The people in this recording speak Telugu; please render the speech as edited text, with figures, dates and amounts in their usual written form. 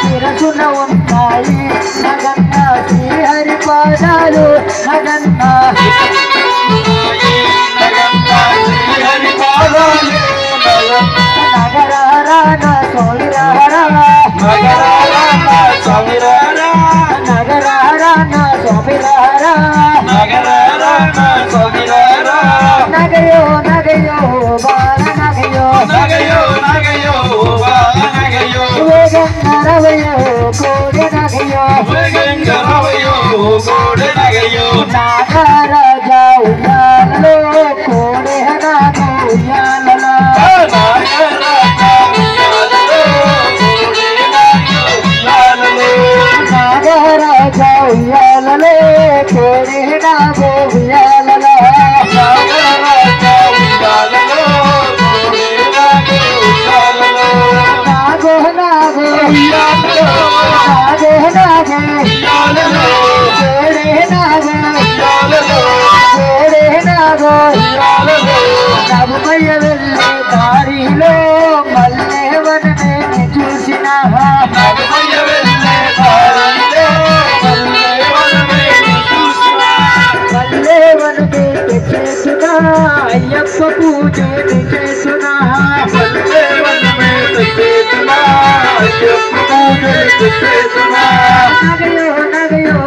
శిరసున ఉన్నాయి నగన్న శ్రీహరి పాదాలు పాదాలు నగన్న నగరారా నా స్వామిరారా నగరారా నా స్వామిరారా నగరారా నా స్వామిరారా నగరారా నా స్వామిరారా నగయో నగయో బాల నగయో నగయో నగయో బాల నగయో వేగంగరవయో కోడి నగయో వేగంగరవయో కోడి నగయో నాగరాజ ఉయ్యాలలో కోడి నాగు ఉయ్యాలలో నాగరాజ ఉయ్యాలలో కోడి నాగు ఉయ్యాలలో నాగో నాగో నాగో నాగో కోడి నాగో కోడి నాగో నవ్వయ్య వెళ్ళే దారిలో మల్లెవననే చూసిన నవ్వయ్య వెళ్ళే దారిలో మల్లెవననే చేస్తున్నా అయ్యప్ప పూజని చేస్తున్నా మల్లెవననే చేస్తున్నా అయ్యప్ప పూజని చేస్తున్నా నగయో నగయో